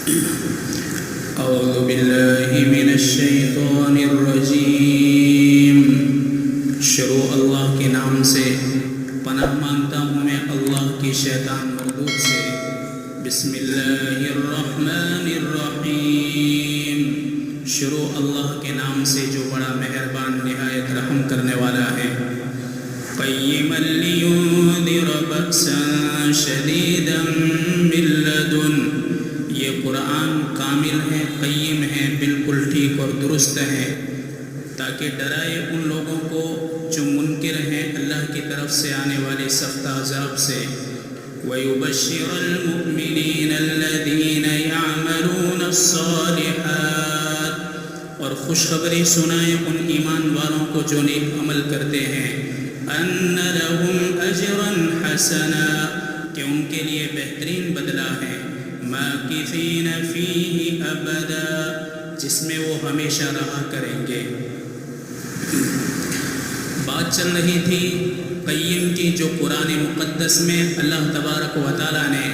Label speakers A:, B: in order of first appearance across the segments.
A: اعوذ باللہ من الشیطان الرجیم۔ شروع اللہ کے نام سے، پناہ مانگتا ہوں میں اللہ کی شیطان مردود سے۔ بسم اللہ الرحمن الرحیم۔ شروع اللہ کے نام سے جو بڑا مہربان نہایت رحم کرنے والا ہے۔ قیما لینذر بأسا شدیدا من لدن، یہ قرآن کامل ہے، قیم ہے، بالکل ٹھیک اور درست ہے، تاکہ ڈرائے ان لوگوں کو جو منکر ہیں اللہ کی طرف سے آنے والے سخت عذاب سے۔ وَيُبَشِّرَ الْمُؤْمِنِينَ الَّذِينَ يَعْمَلُونَ الصَّالِحَاتِ، اور خوشخبری سنائے ان ایمان والوں کو جو نیک عمل کرتے ہیں۔ أَنَّ لَهُمْ أَجْرًا حَسَنًا، کہ ان کے لیے بہترین بدلہ ہے۔ مَاكِثِينَ فِيهِ أَبَدًا، جس میں وہ ہمیشہ رہا کریں گے۔ بات چل رہی تھی قیم کی، جو قرآن مقدس میں اللہ تبارک و تعالیٰ نے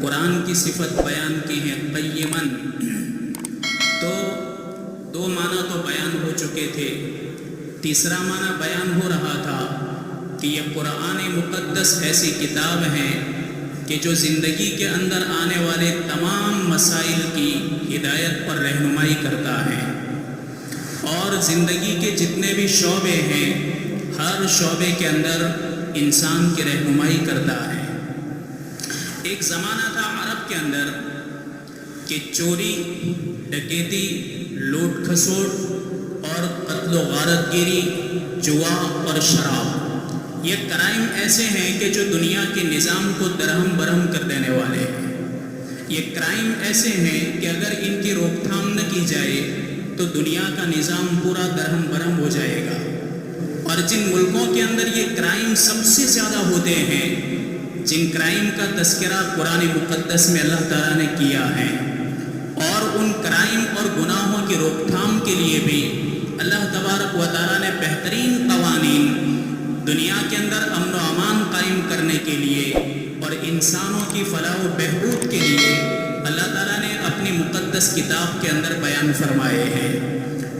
A: قرآن کی صفت بیان کی ہے، قیماً۔ تو دو معنی تو بیان ہو چکے تھے، تیسرا معنی بیان ہو رہا تھا کہ یہ قرآن مقدس ایسی کتاب ہے کہ جو زندگی کے اندر آنے والے تمام مسائل کی ہدایت پر رہنمائی کرتا ہے، اور زندگی کے جتنے بھی شعبے ہیں ہر شعبے کے اندر انسان کی رہنمائی کرتا ہے۔ ایک زمانہ تھا عرب کے اندر کہ چوری، ڈکیتی، لوٹ کھسوٹ اور قتل و غارت گیری، جوا اور شراب، یہ کرائم ایسے ہیں کہ جو دنیا کے نظام کو درہم برہم کر دینے والے ہیں۔ یہ کرائم ایسے ہیں کہ اگر ان کی روک تھام نہ کی جائے تو دنیا کا نظام پورا درہم برہم ہو جائے گا۔ اور جن ملکوں کے اندر یہ کرائم سب سے زیادہ ہوتے ہیں، جن کرائم کا تذکرہ قرآن مقدس میں اللہ تعالیٰ نے کیا ہے، اور ان کرائم اور گناہوں کی روک تھام کے لیے بھی اللہ تبارک و تعالیٰ نے بہترین قوانین دنیا کے اندر امن و امان قائم کرنے کے لیے اور انسانوں کی فلاح و بہبود کے لیے اللہ تعالیٰ نے اپنی مقدس کتاب کے اندر بیان فرمائے ہیں۔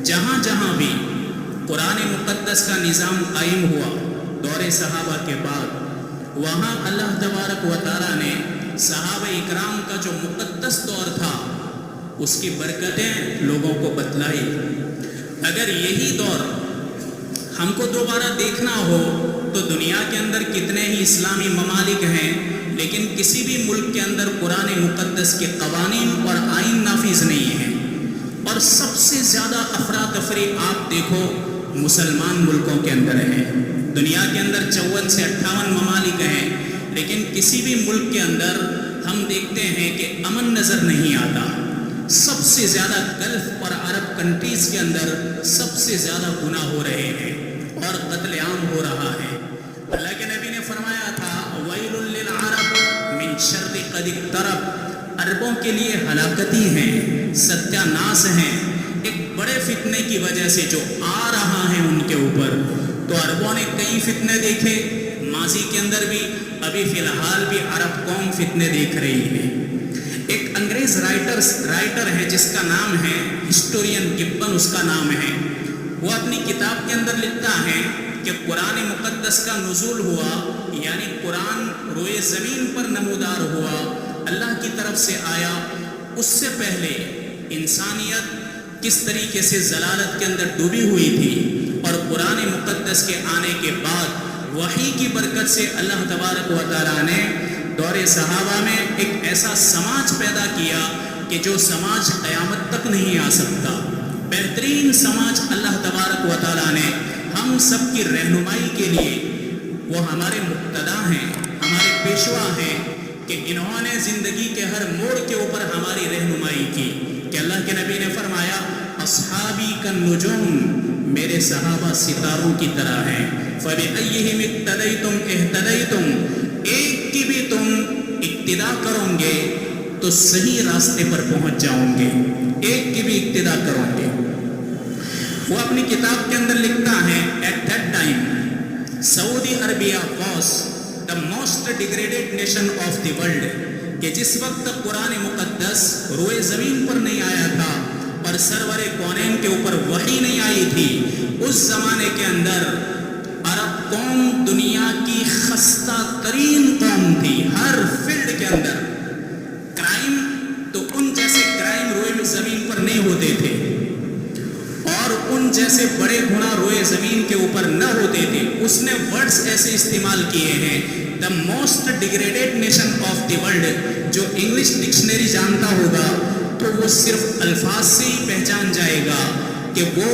A: جہاں جہاں بھی قرآن مقدس کا نظام قائم ہوا دور صحابہ کے بعد، وہاں اللہ تبارک و تعالیٰ نے صحابہ اکرام کا جو مقدس دور تھا اس کی برکتیں لوگوں کو بتلائی۔ اگر یہی دور ہم کو دوبارہ دیکھنا ہو تو دنیا کے اندر کتنے ہی اسلامی ممالک ہیں، لیکن کسی بھی ملک کے اندر قرآن مقدس کے قوانین اور آئین نافذ نہیں ہیں، اور سب سے زیادہ افراتفری آپ دیکھو مسلمان ملکوں کے اندر ہیں۔ دنیا کے اندر 54 سے 58 ممالک ہیں، لیکن کسی بھی ملک کے اندر ہم دیکھتے ہیں کہ امن نظر نہیں آتا۔ سب سے زیادہ گلف اور عرب کنٹریز کے اندر سب سے زیادہ گناہ ہو رہے ہیں اور قتل عام ہو رہا ہے۔ اللہ کے نبی نے فرمایا تھا وَيْلٌ لِّلْعَرَبِ مِنْ شَرِّ قَدِ اقْتَرَبَ، عربوں کے لیے ہلاکتی ہیں، ستیہ ناس ہیں، ایک بڑے فتنے کی وجہ سے جو آ رہا ہے ان کے اوپر۔ تو عربوں نے کئی فتنے دیکھے ماضی کے اندر بھی، ابھی فی الحال بھی عرب قوم فتنے دیکھ رہی ہے۔ ایک انگریز رائٹر ہے جس کا نام ہے ہسٹورین گبن، اس کا نام ہے، وہ اپنی کتاب کے اندر لکھتا ہے کہ قرآن مقدس کا نزول ہوا، یعنی قرآن روئے زمین پر نمودار ہوا، اللہ کی طرف سے آیا، اس سے پہلے انسانیت کس طریقے سے ضلالت کے اندر ڈوبی ہوئی تھی، اور قرآن مقدس کے آنے کے بعد وحی کی برکت سے اللہ تبارک و تعالیٰ نے دور صحابہ میں ایک ایسا سماج پیدا کیا کہ جو سماج قیامت تک نہیں آ سکتا۔ بہترین سماج اللہ تبارک و تعالیٰ نے ہم سب کی رہنمائی کے لیے، وہ ہمارے مقتدا ہیں، ہمارے پیشوا ہیں، کہ انہوں نے زندگی کے ہر موڑ کے اوپر ہماری رہنمائی کی، کہ اللہ کے نبی نے فرمایا اصحابی کالنجوم، میرے صحابہ ستاروں کی طرح ہیں، فَبِأَيِّهِمْ اقْتَدَيْتُمْ اهْتَدَيْتُمْ، ایک کی بھی تم اقتدا کرو گے تو صحیح راستے پر پہنچ جاؤ گے، ایک کی بھی اقتدا کرو گے۔ وہ اپنی کتاب کے اندر لکھتا ہے at that time Saudi Arabia was the most degraded nation of the world. کہ جس وقت قرآن مقدس روئے زمین پر نہیں آیا تھا اور سرور کونین کے اوپر وحی نہیں آئی تھی، اس زمانے کے اندر عرب قوم دنیا کی خستہ ترین قوم تھی ہر فیلڈ کے اندر۔ کرائم تو ان جیسے کرائم روئے زمین پر نہیں ہوتے تھے، اور ان جیسے بڑے گناہ روئے زمین کے اوپر نہ ہوتے تھے۔ اس نے ورڈز ایسے استعمال کیے ہیں، the most degraded nation of the world. جو انگلش ڈکشنری جانتا ہوگا تو وہ صرف الفاظ سے ہی پہچان جائے گا کہ وہ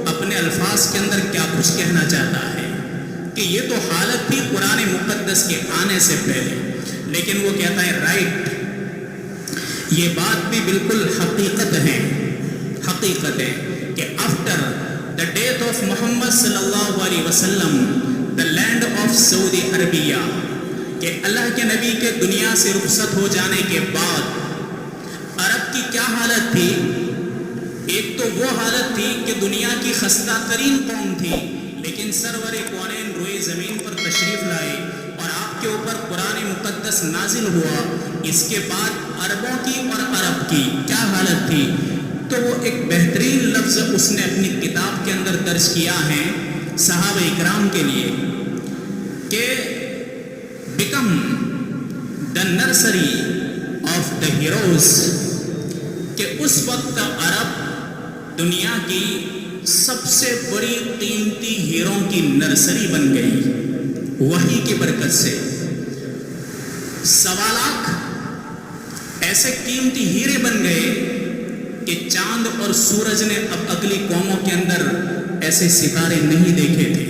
A: اپنے الفاظ کے اندر کیا کچھ کہنا چاہتا ہے، کہ یہ تو حالت تھی قرآن مقدس کے آنے سے پہلے۔ لیکن وہ کہتا ہے رائٹ، یہ بات بھی بالکل حقیقت ہے کہ آفٹر دا ڈیتھ آف محمد صلی اللہ علیہ وسلم دا لینڈ آف سعودی عربیہ، کہ اللہ کے نبی کے دنیا سے رخصت ہو جانے کے بعد عرب کی کیا حالت تھی؟ ایک تو وہ حالت تھی کہ دنیا کی خستہ ترین قوم تھی، لیکن سرور کونین روئے زمین پر تشریف لائے اور آپ کے اوپر قرآن مقدس نازل ہوا۔ اس کے بعد عربوں کی اور عرب کی کیا حالت تھی؟ تو وہ ایک بہترین لفظ اس نے اپنی کتاب کے اندر درج کیا ہے صحابہ اکرام کے لیے، کہ become the nursery of the heroes, کہ اس وقت عرب دنیا کی سب سے بڑی قیمتی ہیروں کی نرسری بن گئی وحی کی برکت سے۔ 1.25 لاکھ ایسے قیمتی ہیرے بن گئے کہ چاند اور سورج نے اب اگلی قوموں کے اندر ایسے ستارے نہیں دیکھے تھے،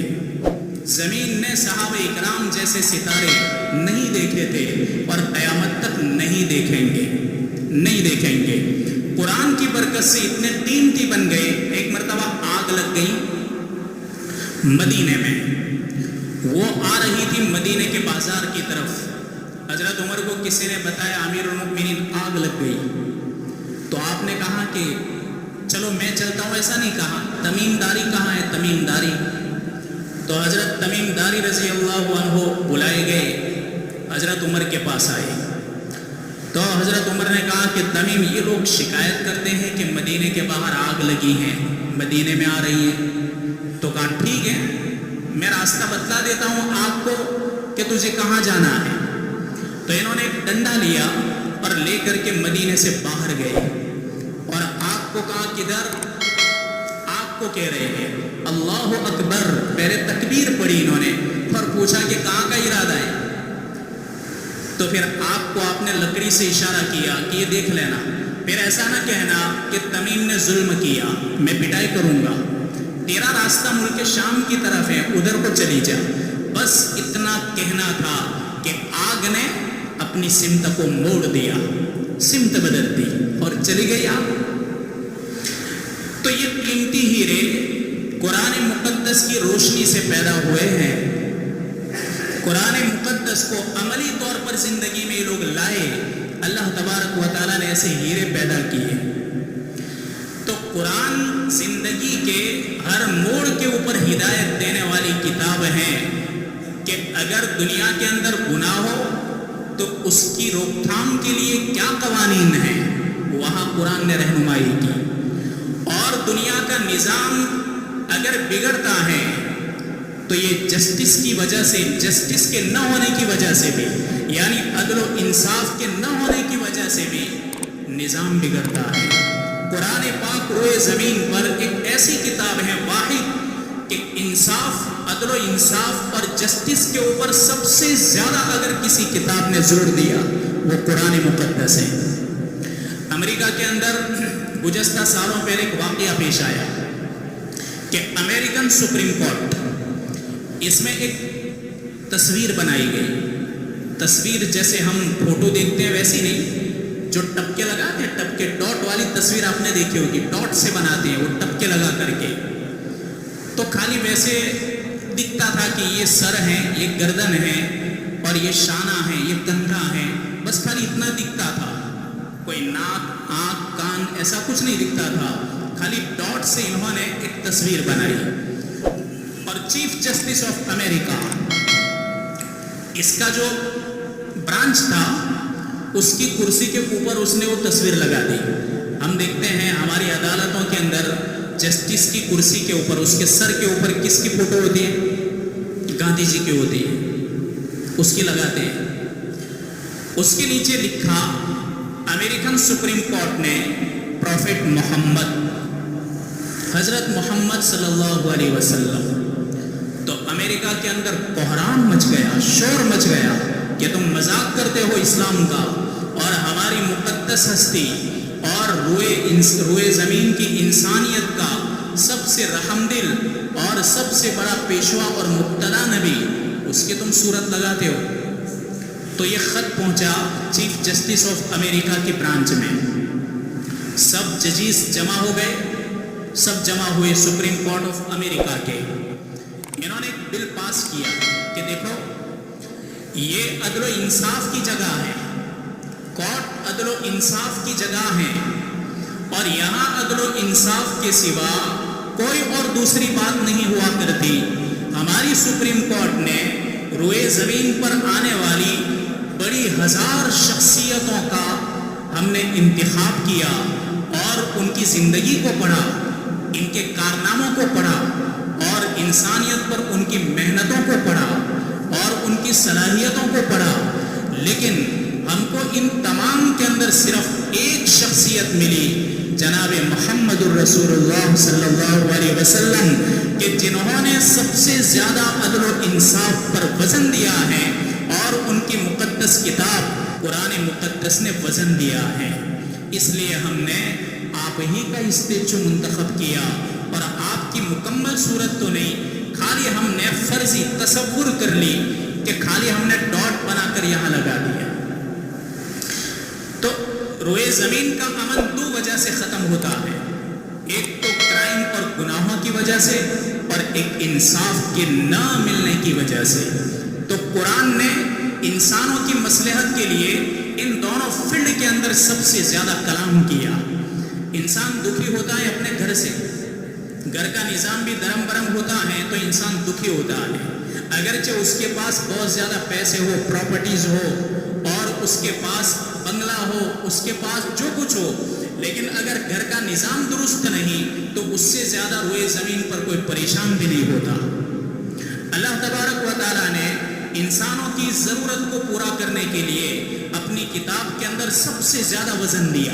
A: زمین نے صحابہ اکرام جیسے ستارے نہیں دیکھے تھے، اور قیامت تک نہیں دیکھیں گے۔ قرآن کی برکت سے اتنے قیمتی بن گئے، ایک مرتبہ آگ لگ گئی مدینے میں، وہ آ رہی تھی مدینے کے بازار کی طرف۔ حضرت عمر کو کسی نے بتایا امیر المؤمنین آگ لگ گئی، تو آپ نے کہا کہ چلو میں چلتا ہوں، ایسا نہیں کہا، تمیم داری کہاں ہے تمیم داری؟ تو حضرت تمیم داری رضی اللہ عنہ بلائے گئے، حضرت عمر کے پاس آئے، تو حضرت عمر نے کہا کہ تمیم یہ لوگ شکایت کرتے ہیں کہ مدینے کے باہر آگ لگی ہے، مدینے میں آ رہی ہے۔ تو کہا ٹھیک ہے، میں راستہ بتلا دیتا ہوں آپ کو کہ تجھے کہاں جانا ہے۔ تو انہوں نے ایک ڈنڈا لیا اور لے کر کے مدینے سے باہر گئے، اور آگ کو کہا کدھر؟ آگ کو کہہ رہے ہیں اللہ اکبر، پہلے تکبیر پڑھی انہوں نے، اور پوچھا کہ کہاں کا ارادہ ہے؟ تو پھر آپ کو آپ نے لکڑی سے اشارہ کیا کہ یہ دیکھ لینا، پھر ایسا نہ کہنا کہ تمیم نے ظلم کیا، میں پٹائی کروں گا، تیرا راستہ ملک شام کی طرف ہے، ادھر کو چلی جا۔ بس اتنا کہنا تھا کہ آگ نے اپنی سمت کو موڑ دیا، سمت بدل دی اور چلی گئی آگ۔ تو یہ قیمتی ہیرے قرآن مقدس کی روشنی سے پیدا ہوئے ہیں۔ قرآن مقدس کو عملی طور پر زندگی میں یہ لوگ لائے، اللہ تبارک و تعالیٰ نے ایسے ہیرے پیدا کیے۔ تو قرآن زندگی کے ہر موڑ کے اوپر ہدایت دینے والی کتاب ہے، کہ اگر دنیا کے اندر گناہ ہو تو اس کی روک تھام کے لیے کیا قوانین ہیں، وہاں قرآن نے رہنمائی کی۔ اور دنیا کا نظام اگر بگڑتا ہے تو یہ جسٹس کی وجہ سے، جسٹس کے نہ ہونے کی وجہ سے بھی، یعنی عدل و انصاف کے نہ ہونے کی وجہ سے بھی نظام بگڑتا ہے۔ قرآن پاک روئے زمین پر ایک ایسی کتاب ہے واحد کہ انصاف، عدل و انصاف اور جسٹس کے اوپر سب سے زیادہ اگر کسی کتاب نے زور دیا وہ قرآن مقدس ہے۔ امریکہ کے اندر گزشتہ سالوں پہلے ایک واقعہ پیش آیا کہ امریکن سپریم کورٹ، اس میں ایک تصویر بنائی گئی، تصویر جیسے ہم فوٹو دیکھتے ہیں ویسی نہیں، جو ٹپکے لگاتے ہیں، ٹپکے ڈاٹ والی تصویر آپ نے دیکھی ہوگی، ڈاٹ سے بناتے ہیں وہ ٹپکے لگا کر کے، تو خالی ویسے دکھتا تھا کہ یہ سر ہے، یہ گردن ہے، اور یہ شانہ ہے، یہ کندھا ہے، بس خالی اتنا دکھتا تھا، کوئی ناک، آنکھ، کان ایسا کچھ نہیں دکھتا تھا، خالی ڈاٹ سے انہوں نے ایک تصویر بنائی۔ اور چیف جسٹس آف امریکہ، اس کا جو برانچ تھا اس کی کرسی کے اوپر اس نے وہ تصویر لگا دی. ہم دیکھتے ہیں ہماری عدالتوں کے اندر جسٹس کی کرسی کے اوپر اس کے سر کے اوپر کس کی فوٹو ہوتی ہے؟ گاندھی جی کی ہوتی ہے، اس کی لگاتے ہیں. اس کے نیچے لکھا امریکن سپریم کورٹ نے پروفٹ محمد، حضرت محمد صلی اللہ علیہ وسلم. تو امریکہ کے اندر کوہرام مچ گیا، شور مچ گیا کہ تم مذاق کرتے ہو اسلام کا اور ہماری مقدس ہستی اور روئے زمین کی انسانیت کا سب سے رحم دل اور سب سے بڑا پیشوا اور مقتدی نبی، اس کی تم صورت لگاتے ہو. تو یہ خط پہنچا چیف جسٹس آف امریکہ کی برانچ میں. سب ججز جمع ہو گئے، سب جمع ہوئے سپریم کورٹ آف امریکہ کے. انہوں نے ایک بل پاس کیا کہ دیکھو یہ عدل و انصاف کی جگہ ہے، کورٹ عدل و انصاف کی جگہ ہے اور یہاں عدل و انصاف کے سوا کوئی اور دوسری بات نہیں ہوا کرتی. ہماری سپریم کورٹ نے روئے زمین پر آنے والی بڑی ہزار شخصیتوں کا ہم نے انتخاب کیا اور ان کی زندگی کو پڑھا، ان کے کارناموں کو پڑھا اور انسانیت پر ان کی محنتوں کو پڑھا اور ان کی صلاحیتوں کو پڑھا. لیکن ہم کو ان تمام کے اندر صرف ایک شخصیت ملی، جناب محمد الرسول اللہ صلی اللہ علیہ وسلم، کہ جنہوں نے سب سے زیادہ عدل و انصاف پر وزن دیا ہے اور ان کی مقدس کتاب قرآن مقدس نے وزن دیا ہے. اس لیے ہم نے آپ ہی کا اسٹیچو منتخب کیا اور آپ کی مکمل صورت تو نہیں، خالی ہم نے فرضی تصور کر لی کہ خالی ہم نے ڈاٹ بنا کر یہاں لگا دیا. تو روئے زمین کا امن دو وجہ سے ختم ہوتا ہے، ایک تو کرائم اور گناہوں کی وجہ سے اور ایک انصاف کے نہ ملنے کی وجہ سے. تو قرآن نے انسانوں کی مصلحت کے لیے ان دونوں فیلڈ کے اندر سب سے زیادہ کلام کیا. انسان دکھی ہوتا ہے اپنے گھر سے، گھر کا نظام بھی درم برم ہوتا ہے تو انسان دکھی ہوتا ہے. اگرچہ اس کے پاس بہت زیادہ پیسے ہو، پراپرٹیز ہو اور اس کے پاس بنگلہ ہو، اس کے پاس جو کچھ ہو، لیکن اگر گھر کا نظام درست نہیں تو اس سے زیادہ روئے زمین پر کوئی پریشان بھی نہیں ہوتا. اللہ تبارک و تعالیٰ نے انسانوں کی ضرورت کو پورا کرنے کے لیے اپنی کتاب کے اندر سب سے زیادہ وزن دیا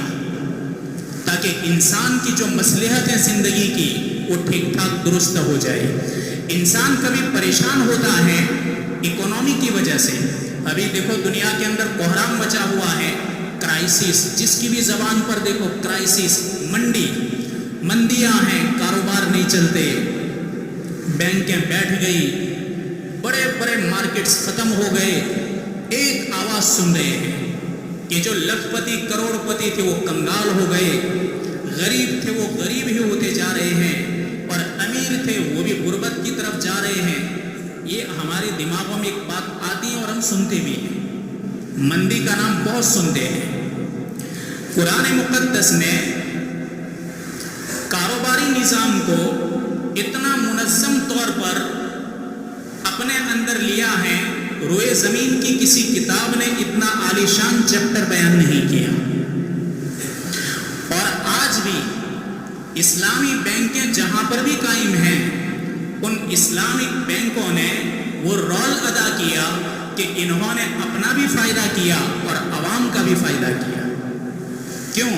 A: تاکہ انسان کی جو مصلحت ہے زندگی کی وہ ٹھیک ٹھاک درست ہو جائے. انسان کبھی پریشان ہوتا ہے اکنامی کی وجہ سے. ابھی دیکھو دنیا کے اندر کوہرام مچا ہوا ہے، کرائسس، جس کی بھی زبان پر دیکھو کرائسس. مندیاں ہیں، کاروبار نہیں چلتے، بینکیں بیٹھ گئی، بڑے بڑے مارکیٹس ختم ہو گئے. ایک آواز سن رہے ہیں کہ جو لکھ پتی کروڑ پتی تھے وہ کنگال ہو گئے، غریب تھے وہ غریب ہی ہوتے جا رہے ہیں اور امیر تھے وہ بھی غربت کی طرف جا رہے ہیں. یہ ہمارے دماغوں میں ایک بات آتی ہے اور ہم سنتے بھی ہیں، مندی کا نام بہت سنتے ہیں. قرآن مقدس نے کاروباری نظام کو اتنا منظم طور پر اپنے اندر لیا ہے، روئے زمین کی کسی کتاب نے اتنا عالیشان چیپٹر بیان نہیں کیا. اور آج بھی اسلامی بینکیں جہاں پر بھی قائم ہیں، ان اسلامک بینکوں نے وہ رول ادا کیا کہ انہوں نے اپنا بھی فائدہ کیا اور عوام کا بھی فائدہ کیا. کیوں؟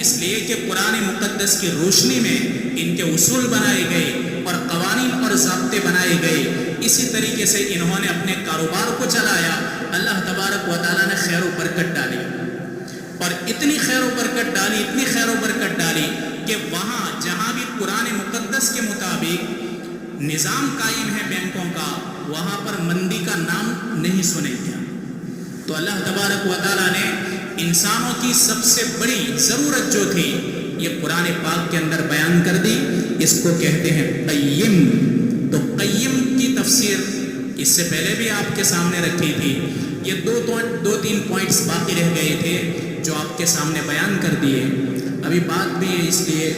A: اس لیے کہ قرآن مقدس کی روشنی میں ان کے اصول بنائے گئے اور قوانین اور ضابطے بنائے گئے. اسی طریقے سے انہوں نے اپنے کاروبار کو چلایا. اللہ تبارک و تعالیٰ نے خیر و برکت ڈالی اور اتنی خیر و برکت ڈالی، اتنی خیر و برکت ڈالی کہ وہاں جہاں بھی قرآن مقدس کے مطابق نظام قائم ہے بینکوں کا، وہاں پر مندی کا نام نہیں سنے گا. تو اللہ تبارک و تعالیٰ نے انسانوں کی سب سے بڑی ضرورت جو تھی یہ قرآن پاک کے اندر بیان کر دی. اس کو کہتے ہیں قیم. تو قیم کی تفسیر اس سے پہلے بھی آپ کے سامنے رکھی تھی. یہ دو تین پوائنٹس باقی رہ گئے تھے جو آپ کے سامنے بیان کر دیے. ابھی بات بھی ہے اس لیے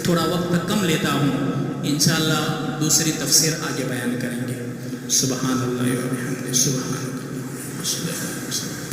A: تھوڑا وقت کم لیتا ہوں، انشاءاللہ دوسری تفسیر آگے بیان کریں گے. سبحان اللہ و بحمدہ، سبحان اللہ.